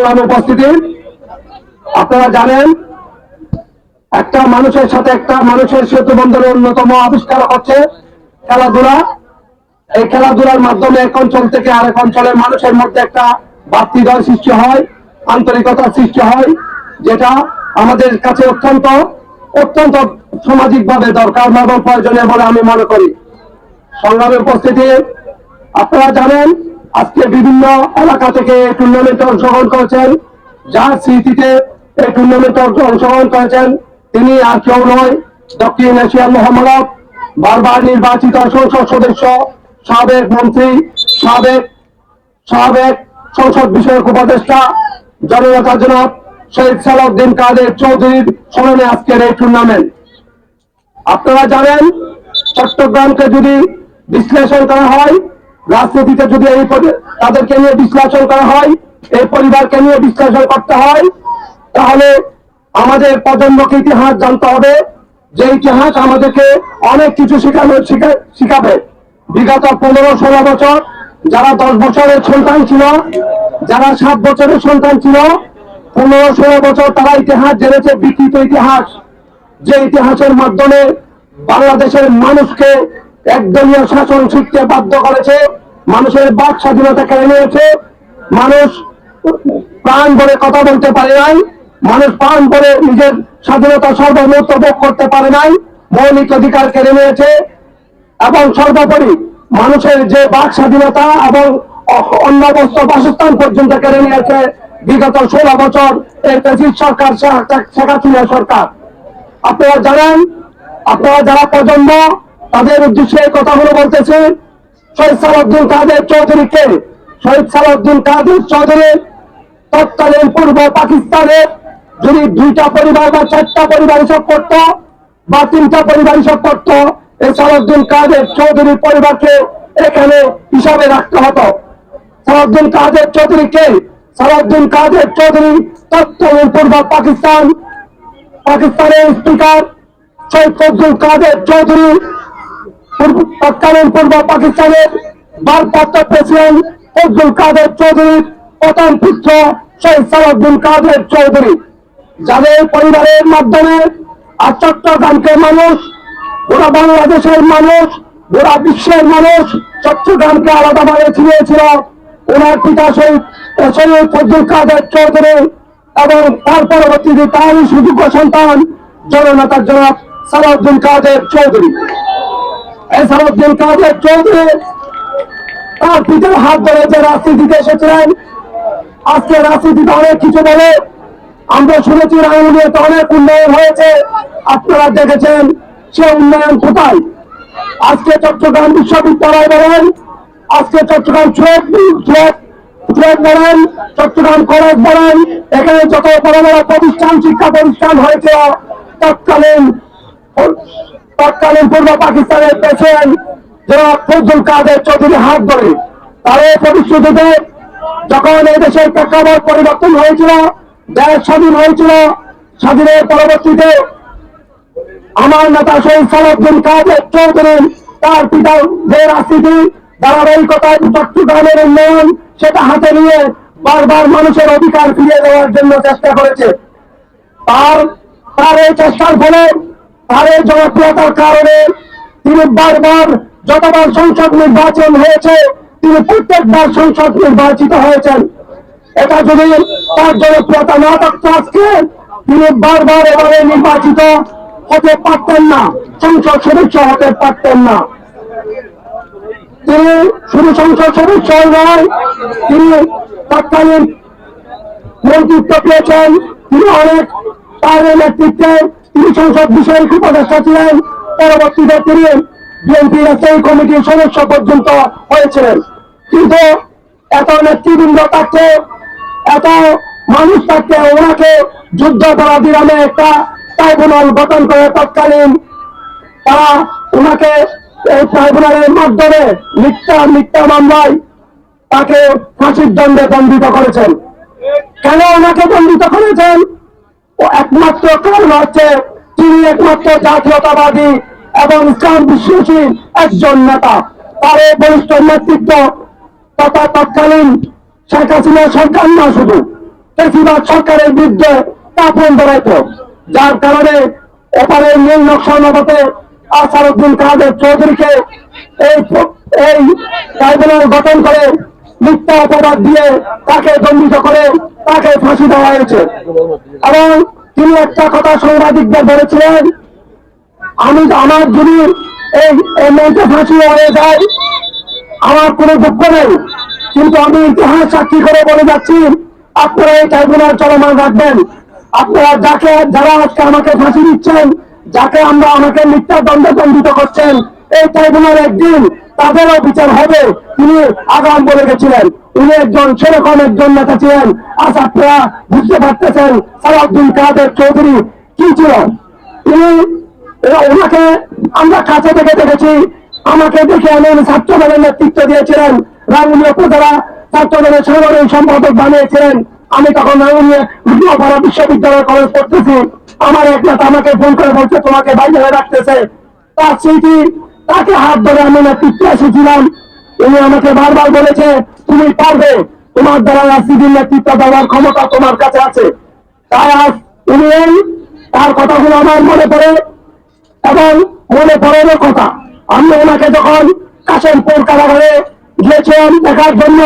সংগ্রামে উপস্থিতি। আপনারা জানেন একটা মানুষের সাথে একটা মানুষের সেতু বন্ধনের অন্যতম আবিষ্কার হচ্ছে খেলাধুলা। এই খেলাধুলার মাধ্যমে এক অঞ্চল থেকে আরেক অঞ্চলের মানুষের মধ্যে একটা ভাতৃদ্বয় সৃষ্টি হয়, আন্তরিকতার সৃষ্টি হয়, যেটা আমাদের কাছে অত্যন্ত অত্যন্ত সামাজিকভাবে দরকার এবং প্রয়োজনীয় বলে আমি মনে করি। সংগ্রামে উপস্থিতি, আপনারা জানেন আজকে বিভিন্ন এলাকা থেকে এই টুর্নামেন্টে অংশগ্রহণ করেছেন। যার স্মৃতিতে এই টুর্নামেন্টে অংশগ্রহণ করেছেন তিনি আর কেউ নয়, দক্ষিণ এশিয়ার মহামানব, বারবার নির্বাচিত সংসদ সদস্য, সাবেক মন্ত্রী, সাবেক সংসদ বিষয়ক উপদেষ্টা জননেতা জনাব শহীদ সালাউদ্দিন কাদের চৌধুরীর স্মরণে আজকের এই টুর্নামেন্ট। আপনারা জানেন চট্টগ্রামকে যদি বিশ্লেষণ করা হয়, রাজনীতিতে যদি এই তাদেরকে নিয়ে বিশ্লেষণ করা হয়, এই পরিবারকে নিয়ে বিশ্লেষণ করতে হয়, তাহলে আমাদের প্রজন্মকে ইতিহাস জানতে হবে, যে ইতিহাস আমাদেরকে অনেক কিছু শিখাবে। বিগত 15-16 বছর যারা 10 বছরের সন্তান ছিল, যারা 7 বছরের সন্তান ছিল, 15-16 বছর তারা ইতিহাস জেনেছে, বিকৃত ইতিহাস, যে ইতিহাসের মাধ্যমে বাংলাদেশের মানুষকে একদলীয় শাসন শিখতে বাধ্য করেছে, মানুষের বাক স্বাধীনতা কেড়ে নিয়েছে, মানুষ প্রাণ ভরে কথা বলতে পারে নাই, মানুষ প্রাণ ভরে নিজের স্বাধীনতা সর্বমত ভোগ করতে পারে নাই, মৌলিক অধিকার কেড়ে নিয়েছে এবং সর্বোপরি মানুষের যে বাক স্বাধীনতা এবং অন্য বস্ত্র বাসস্থান পর্যন্ত কেড়ে নিয়েছে বিগত 16 বছর এই ফ্যাসিস্ট সরকার, শেখ হাসিনা সরকার। আপনারা জানেন, আপনারা যারা প্রজন্ম তাদের উদ্দেশ্যে এই কথাগুলো বলতেছে। শহীদ সালাউদ্দিন কাদের চৌধুরীকে, শহীদ সালাউদ্দিন কাদের চৌধুরী তৎকালীন পূর্ব পাকিস্তানের যদি 2টা পরিবার বা 4টা পরিবার হিসাব করত বা 3টা পরিবার হিসাব করত, এই সালাউদ্দিন কাদের চৌধুরীর পরিবারকে এখানে হিসাবে রাখতে হতো। সালাউদ্দিন কাদের চৌধুরীকে, সালাউদ্দিন কাদের চৌধুরী তৎকালীন পূর্ব পাকিস্তানের স্পিকার শহীদ ফজলুল কাদের চৌধুরী, তৎকালীন পূর্ব পাকিস্তানের ভারপ্রাপ্ত প্রেসিডেন্ট ফজলুল কাদের চৌধুরীর প্রথম পুত্র শহীদ সালাউদ্দিন কাদের চৌধুরী, যাদের পরিবারের মাধ্যমে আর চট্টগ্রামকে মানুষ, গোটা বাংলাদেশের মানুষ, গোটা বিশ্বের মানুষ চট্টগ্রামকে আলাদাভাবে চিনিয়েছিল। ওনার পিতা শহীদ ফজলুল কাদের চৌধুরী এবং তার পরবর্তীতে তারই সুযোগ্য সন্তান জননেতা জনাব সালাউদ্দিন কাদের চৌধুরী। এই সালাউদ্দিন কাদের চৌধুরী তার পিতার হাত ধরে যে রাজনীতিতে এসেছিলেন, আজকে রাজনীতিতে অনেক কিছু বলে। আমরা শুনেছি রাঙ্গুনিয়াতে অনেক উন্নয়ন হয়েছে, আপনারা দেখেছেন সে উন্নয়ন কোথায়? আজকে চট্টগ্রাম বিশ্ববিদ্যালয় বলেন, আজকে চট্টগ্রাম বলেন, চট্টগ্রাম কলেজ বলেন, এখানে যত বড় বড় প্রতিষ্ঠান, শিক্ষা প্রতিষ্ঠান হয়েছে তৎকালীন পূর্ব পাকিস্তানের প্রেসিডেন্ট জনাব ফজলুল কাদের চৌধুরী হাত ধরে। তার এই প্রতিশ্রুতিতে যখন এই দেশের প্রেক্ষাপট পরিবর্তন হয়েছিল, দেশ স্বাধীন হয়েছিল, স্বাধীনের পরবর্তীতে আমার নেতা শহীদ সালাউদ্দিন কাদের চৌধুরী তার পিতার যে রাজনীতি ধারাবাহিকতায় চট্টগ্রামের উন্নয়ন সেটা হাতে নিয়ে বারবার মানুষের অধিকার ফিরিয়ে দেওয়ার জন্য চেষ্টা করেছে। তার এই চেষ্টার ফলে, তার এই জনপ্রিয়তার কারণে তিনি বারবার যতবার সংসদ নির্বাচন হয়েছে তিনি প্রত্যেকবার সংসদ নির্বাচিত হয়েছেন। এটা যদি তার জনপ্রিয়তা না থাকতো আজকে তিনি বারবার এভাবে নির্বাচিত হতে পারতেন না, সংসদ সদস্য হতে পারতেন না। তিনি শুধু সংসদ সদস্য নয়, তিনি তৎকালীন মন্ত্রিত্ব পেয়েছেন, তিনি অনেক তার নেতৃত্বে তিনি সংসদ বিষয়ক উপদেষ্টা ছিলেন, পরবর্তীতে তিনি বিএনপির স্থায়ী কমিটির সদস্য পর্যন্ত হয়েছিলেন। কিন্তু এত নেতৃবৃন্দ থাকতে, এত মানুষ থাকতে ওনাকে যুদ্ধাপরাধী নামে একটা ট্রাইব্যুনাল গঠন করে তৎকালীন তারা ওনাকে এই ট্রাইব্যুনালের মাধ্যমে মিথ্যা মামলায় তাকে ফাঁসির দণ্ডে দণ্ডিত করেছেন। কেন ওনাকে দণ্ডিত করেছেন? ও একমাত্র কারণ হচ্ছে তিনি একমাত্র জাতীয়তাবাদী এবং ইসলাম বিশ্বাসী একজন নেতা। তার এই বরিষ্ঠ নেতৃত্ব তথা তৎকালীন শেখ হাসিনা সরকার না শুধু বেশিরভাগ সরকারের বিরুদ্ধে কাপড় ধরাইত, যার কারণে ওপারের নীল নকশা মতে আসারউদ্দিন কাদের চৌধুরীকে এই এই ট্রাইব্যুনাল গঠন করে মিথ্যা অপবাদ দিয়ে তাকে দণ্ডিত করে তাকে ফাঁসি দেওয়া হয়েছে। এবং তিনি একটা কথা সাংবাদিকদের বলেছিলেন, আমার যদি এই মঞ্চে ফাঁসি হয়ে যায় আমার কোনো দুঃখ নেই, কিন্তু আমি ইতিহাস সাক্ষী করে বলে যাচ্ছি আপনারা এই ট্রাইব্যুনাল চলমান রাখবেন। আপনারা যারা আজকে আমাকে ফাঁসি দিচ্ছেন, যাকে আমাকে মিথ্যা দণ্ডে দণ্ডিত করছেন, এই ট্রাইব্যুনাল একদিন তাদেরও বিচার হবে। তিনি আগাম বলে গেছিলেন, উনি সেরকম একজন নেতা ছিলেন। আজ আপনারা বুঝতে পারতেছেন সালাউদ্দিন কাদের চৌধুরী কি ছিল। ওনাকে আমরা কাছে থেকে দেখেছি, আমাকে দেখে এমন ছাত্র দলের নেতৃত্ব দিয়েছিলেন, রাঙ্গুনিয়া উপজেলা ছাত্র দলের সাধারণ সম্পাদক বানিয়েছিলেন। আমি তখন রাঙ্গুনিয়া বিশ্ববিদ্যালয় কলেজ পড়তেছি, আমার এক নেতা আমাকে ফোন করে বলছে তোমাকে বাইরে রাখতেছে। তার স্মৃতি, তাকে হাত ধরে আমি নেতৃত্বে এসেছিলাম। উনি আমাকে বারবার বলেছে তুমি পারবে, তোমার দ্বারা রাজনীতির নেতৃত্ব দেওয়ার ক্ষমতা তোমার কাছে আছে। তাই আজ উনি তার কথাগুলো আমার মনে পড়ে এবং মনে পড়ারও কথা। আমি ওনাকে যখন কাশিমপুর কারাগারে গিয়েছিলাম দেখার জন্য